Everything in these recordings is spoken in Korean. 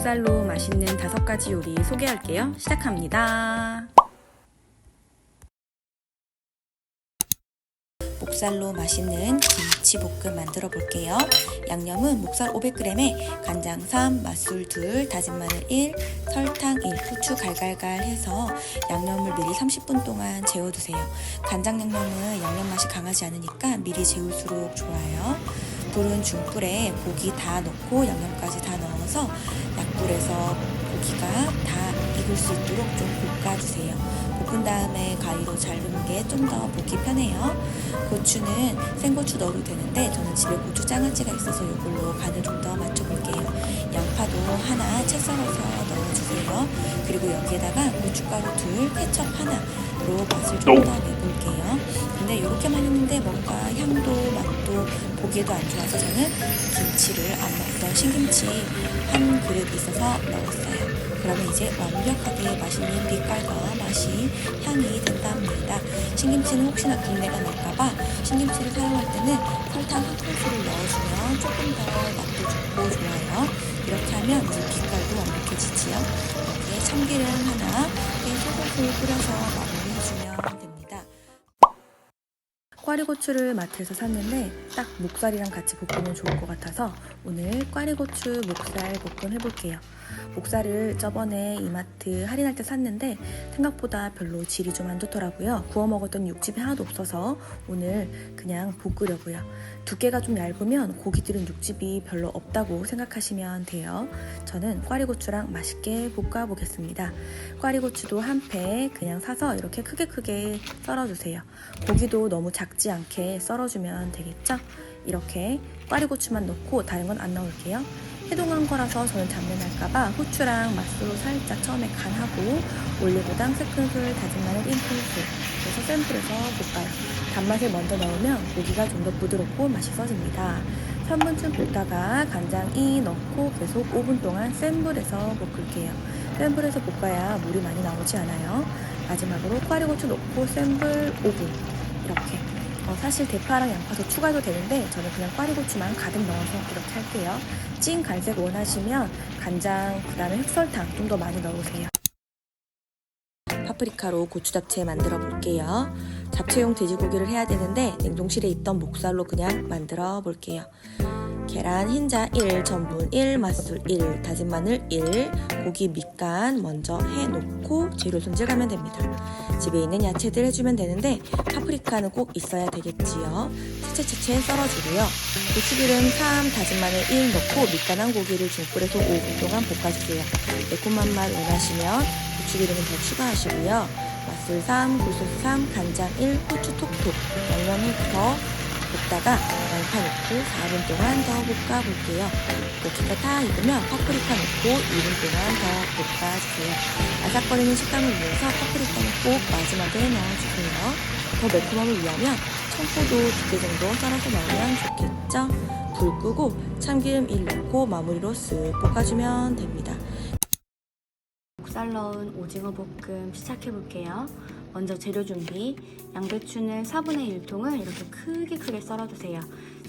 목살로 맛있는 5가지 요리 소개할게요. 시작합니다. 목살로 맛있는 김치볶음 만들어 볼게요. 양념은 목살 500g에 간장 3, 맛술 2, 다진 마늘 1, 설탕 1, 후추 갈갈갈 해서 양념을 미리 30분 동안 재워두세요. 간장 양념은 양념 맛이 강하지 않으니까 미리 재울수록 좋아요. 불은 중불에 고기 다 넣고 양념까지 다 넣어서 약불에서 고기가 다 익을 수 있도록 좀 볶아주세요. 볶은 다음에 가위로 자르는 게 좀 더 볶기 편해요. 고추는 생고추 넣어도 되는데 저는 집에 고추 장아찌가 있어서 이걸로 간을 좀 더 맞춰볼게요. 양파도 하나 채 썰어서 넣어주세요. 그리고 여기에다가 고춧가루 2, 케첩 하나로 맛을 좀 더 내볼게요. 근데 이렇게만 했는데 뭔가 향도 맛도 보기에도 안 좋아서 저는 김치를 안 먹던 신김치 한 그릇 있어서 넣었어요. 그러면 이제 완벽하게 맛있는 빛깔과 맛이 향이 된답니다. 신김치는 혹시나 군내가 날까봐 신김치를 사용할 때는 설탕 한 큰술을 넣어주면 조금 더 맛도 좋고 좋아요. 이렇게 하면 이제 빛깔도 완벽해지지요. 여기에 참기름 하나 소금을 뿌려서 마무리해주면 됩니다. 꽈리고추를 마트에서 샀는데 딱 목살이랑 같이 볶으면 좋을 것 같아서 오늘 꽈리고추 목살 볶음 해볼게요. 목살을 저번에 이마트 할인할 때 샀는데 생각보다 별로 질이 좀 안 좋더라고요. 구워 먹었던 육즙이 하나도 없어서 오늘 그냥 볶으려고요. 두께가 좀 얇으면 고기들은 육즙이 별로 없다고 생각하시면 돼요. 저는 꽈리고추랑 맛있게 볶아보겠습니다. 꽈리고추도 한 패 그냥 사서 이렇게 크게 썰어주세요. 고기도 너무 작지 않게 썰어주면 되겠죠? 이렇게 꽈리고추만 넣고 다른 건 안 넣을게요. 해동한 거라서 저는 잡내 날까봐 후추랑 맛술로 살짝 처음에 간하고 올리고당 3큰술, 다진 마늘 1큰술 그래서 센 불에서 볶아요. 단맛을 먼저 넣으면 고기가 좀 더 부드럽고 맛있어집니다. 3분쯤 볶다가 간장 2 넣고 계속 5분 동안 센 불에서 볶을게요. 센 불에서 볶아야 물이 많이 나오지 않아요. 마지막으로 꽈리고추 넣고 센 불 5분 이렇게 사실 대파랑 양파도 추가도 되는데 저는 그냥 꽈리고추만 가득 넣어서 이렇게 할게요. 찐 간색 원하시면 간장, 그 다음에 흑설탕 좀 더 많이 넣으세요. 파프리카로 고추 잡채 만들어 볼게요. 잡채용 돼지고기를 해야 되는데 냉동실에 있던 목살로 그냥 만들어 볼게요. 계란 흰자 1, 전분 1, 맛술 1, 다진 마늘 1, 고기 밑간 먼저 해놓고 재료 손질하면 됩니다. 집에 있는 야채들 해주면 되는데 파프리카는 꼭 있어야 되겠지요. 채채 썰어주고요. 고추기름 3, 다진 마늘 1 넣고 밑간한 고기를 중불에서 5분 동안 볶아주세요. 매콤한 맛 원하시면 고추기름은 더 추가하시고요. 맛술 3, 굴소스 3, 간장 1, 후추 톡톡 양념을 더 볶다가 양파 넣고 4분 동안 더 볶아볼게요. 고기가 다 익으면 파프리카 넣고 2분 동안 더 볶아주세요. 아삭거리는 식감을 위해서 파프리카는 꼭 마지막에 넣어주세요. 더 매콤함을 위하면 청포도 2개 정도 썰어서 넣으면 좋겠죠? 불 끄고 참기름 1 넣고 마무리로 쓱 볶아주면 됩니다. 목살 넣은 오징어 볶음 시작해볼게요. 먼저 재료 준비. 양배추는 4분의 1통을 이렇게 크게 썰어주세요.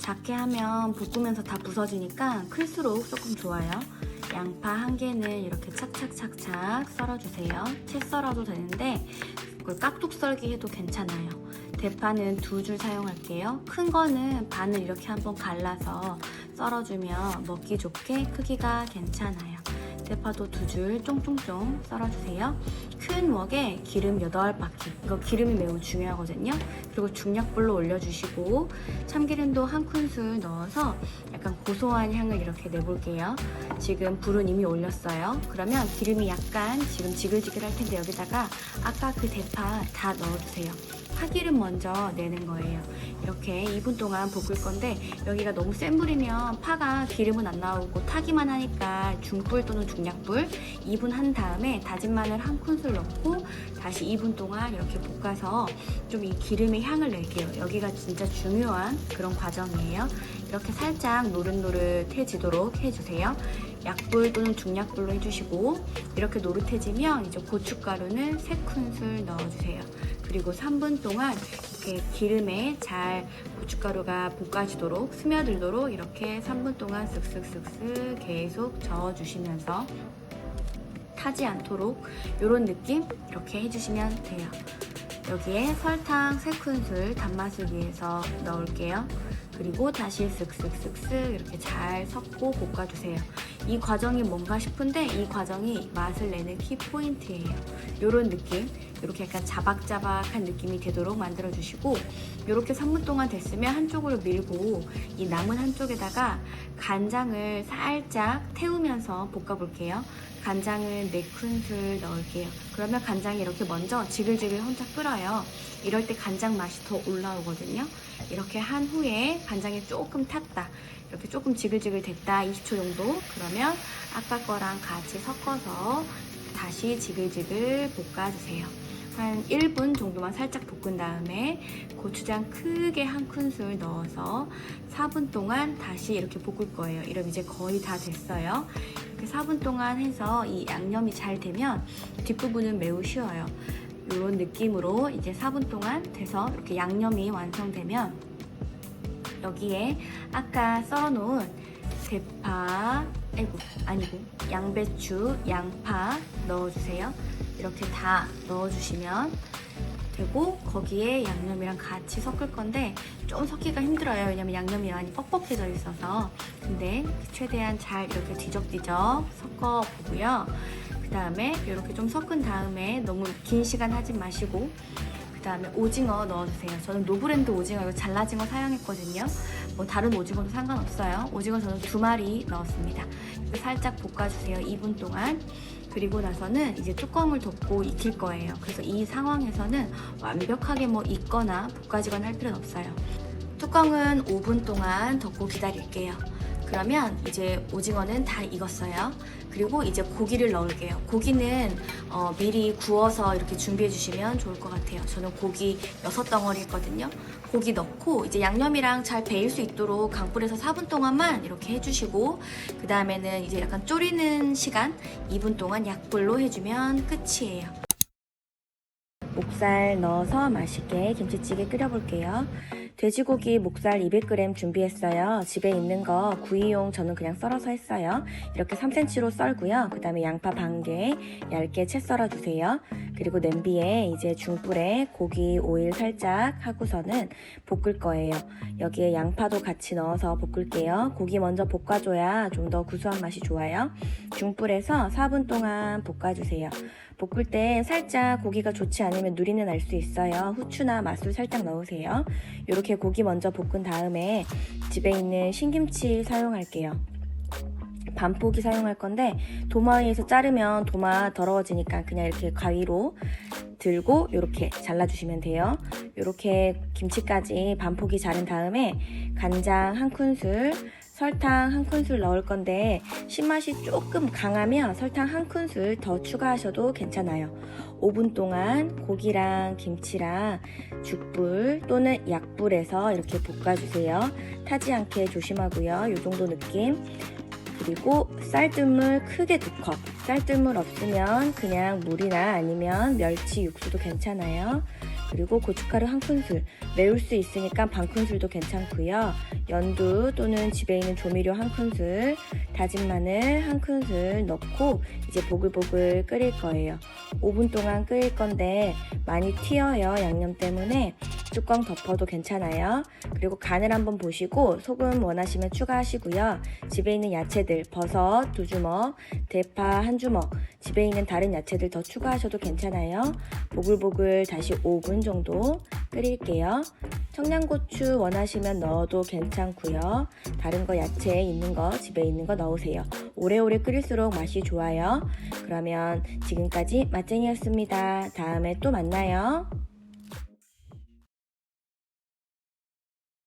작게 하면 볶으면서 다 부서지니까 클수록 조금 좋아요. 양파 1개는 이렇게 착착 썰어주세요. 채 썰어도 되는데 깍둑 썰기 해도 괜찮아요. 대파는 2줄 사용할게요. 큰 거는 반을 이렇게 한번 갈라서 썰어주면 먹기 좋게 크기가 괜찮아요. 대파도 2줄 쫑쫑쫑 썰어주세요. 큰 웍에 기름 8바퀴. 이거 기름이 매우 중요하거든요. 그리고 중약불로 올려주시고 참기름도 1큰술 넣어서 약간 고소한 향을 이렇게 내볼게요. 지금 불은 이미 올렸어요. 그러면 기름이 약간 지금 지글지글 할 텐데 여기다가 아까 그 대파 다 넣어주세요. 파기름 먼저 내는 거예요. 이렇게 2분 동안 볶을 건데 여기가 너무 센 불이면 파가 기름은 안 나오고 타기만 하니까 중불 또는 중약불 2분 한 다음에 다진 마늘 1큰술 넣고 다시 2분 동안 이렇게 볶아서 좀 이 기름의 향을 낼게요. 여기가 진짜 중요한 그런 과정이에요. 이렇게 살짝 노릇노릇해지도록 해주세요. 약불 또는 중약불로 해주시고, 이렇게 노릇해지면 이제 고춧가루는 3큰술 넣어주세요. 그리고 3분 동안 이렇게 기름에 잘 고춧가루가 볶아지도록, 스며들도록 이렇게 3분 동안 쓱쓱쓱쓱 계속 저어주시면서 타지 않도록 이런 느낌 이렇게 해주시면 돼요. 여기에 설탕 3큰술 단맛을 위해서 넣을게요. 그리고 다시 쓱쓱쓱쓱 이렇게 잘 섞고 볶아주세요. 이 과정이 뭔가 싶은데 이 과정이 맛을 내는 키포인트예요. 이런 느낌, 이렇게 약간 자박자박한 느낌이 되도록 만들어주시고, 이렇게 3분 동안 됐으면 한쪽으로 밀고 이 남은 한쪽에다가 간장을 살짝 태우면서 볶아볼게요. 간장을 4큰술 넣을게요. 그러면 간장이 이렇게 먼저 지글지글 혼자 끓어요. 이럴 때 간장 맛이 더 올라오거든요. 이렇게 한 후에 간장이 조금 탔다, 이렇게 조금 지글지글 됐다, 20초 정도. 그러면 아까 거랑 같이 섞어서 다시 지글지글 볶아주세요. 한 1분 정도만 살짝 볶은 다음에 고추장 크게 1큰술 넣어서 4분 동안 다시 이렇게 볶을 거예요. 이러면 이제 거의 다 됐어요. 이렇게 4분 동안 해서 이 양념이 잘 되면 뒷부분은 매우 쉬워요. 이런 느낌으로 이제 4분 동안 돼서 이렇게 양념이 완성되면 여기에 아까 썰어놓은 대파, 양배추, 양파 넣어주세요. 이렇게 다 넣어주시면 되고, 거기에 양념이랑 같이 섞을 건데 좀 섞기가 힘들어요. 왜냐면 양념이 많이 뻑뻑해져 있어서. 근데 최대한 잘 이렇게 뒤적뒤적 섞어보고요. 그 다음에 이렇게 좀 섞은 다음에 너무 긴 시간 하지 마시고, 그 다음에 오징어 넣어주세요. 저는 노브랜드 오징어, 이거 잘라진 거 사용했거든요. 뭐 다른 오징어도 상관없어요. 오징어 저는 2마리 넣었습니다. 살짝 볶아주세요. 2분 동안. 그리고 나서는 이제 뚜껑을 덮고 익힐 거예요. 그래서 이 상황에서는 완벽하게 뭐 익거나 볶아지거나 할 필요는 없어요. 뚜껑은 5분 동안 덮고 기다릴게요. 그러면 이제 오징어는 다 익었어요. 그리고 이제 고기를 넣을게요. 고기는 미리 구워서 이렇게 준비해 주시면 좋을 것 같아요. 저는 고기 6덩어리 했거든요. 고기 넣고 이제 양념이랑 잘 배일 수 있도록 강불에서 4분 동안만 이렇게 해주시고, 그 다음에는 이제 약간 졸이는 시간 2분 동안 약불로 해주면 끝이에요. 목살 넣어서 맛있게 김치찌개 끓여볼게요. 돼지고기 목살 200g 준비했어요. 집에 있는 거 구이용 저는 그냥 썰어서 했어요. 이렇게 3cm로 썰고요. 그 다음에 양파 반개 얇게 채 썰어주세요. 그리고 냄비에 이제 중불에 고기 오일 살짝 하고서는 볶을 거예요. 여기에 양파도 같이 넣어서 볶을게요. 고기 먼저 볶아줘야 좀 더 구수한 맛이 좋아요. 중불에서 4분 동안 볶아주세요. 볶을 때 살짝 고기가 좋지 않으면 누리는 날 수 있어요. 후추나 맛술 살짝 넣으세요. 이렇게 고기 먼저 볶은 다음에 집에 있는 신김치 사용할게요. 반포기 사용할 건데 도마위에서 자르면 도마 더러워지니까 그냥 이렇게 가위로 들고 이렇게 잘라주시면 돼요. 이렇게 김치까지 반포기 자른 다음에 간장 1큰술, 설탕 1큰술 넣을 건데 신맛이 조금 강하면 설탕 1큰술 더 추가하셔도 괜찮아요. 5분 동안 고기랑 김치랑 죽불 또는 약불에서 이렇게 볶아주세요. 타지 않게 조심하고요. 이 정도 느낌. 그리고 쌀뜨물 크게 2컵. 쌀뜨물 없으면 그냥 물이나 아니면 멸치 육수도 괜찮아요. 그리고 고춧가루 1큰술, 매울 수 있으니까 반큰술도 괜찮고요. 연두 또는 집에 있는 조미료 1큰술, 다진 마늘 1큰술 넣고 이제 보글보글 끓일 거예요. 5분 동안 끓일 건데 많이 튀어요. 양념 때문에 뚜껑 덮어도 괜찮아요. 그리고 간을 한번 보시고 소금 원하시면 추가하시고요. 집에 있는 야채들 버섯 2주먹, 대파 1주먹, 집에 있는 다른 야채들 더 추가하셔도 괜찮아요. 보글보글 다시 5분 정도 끓일게요. 청양고추 원하시면 넣어도 괜찮고요. 다른 거 야채 있는 거 집에 있는 거 넣으세요. 오래오래 끓일수록 맛이 좋아요. 그러면 지금까지 맛쟁이였습니다. 다음에 또 만나요.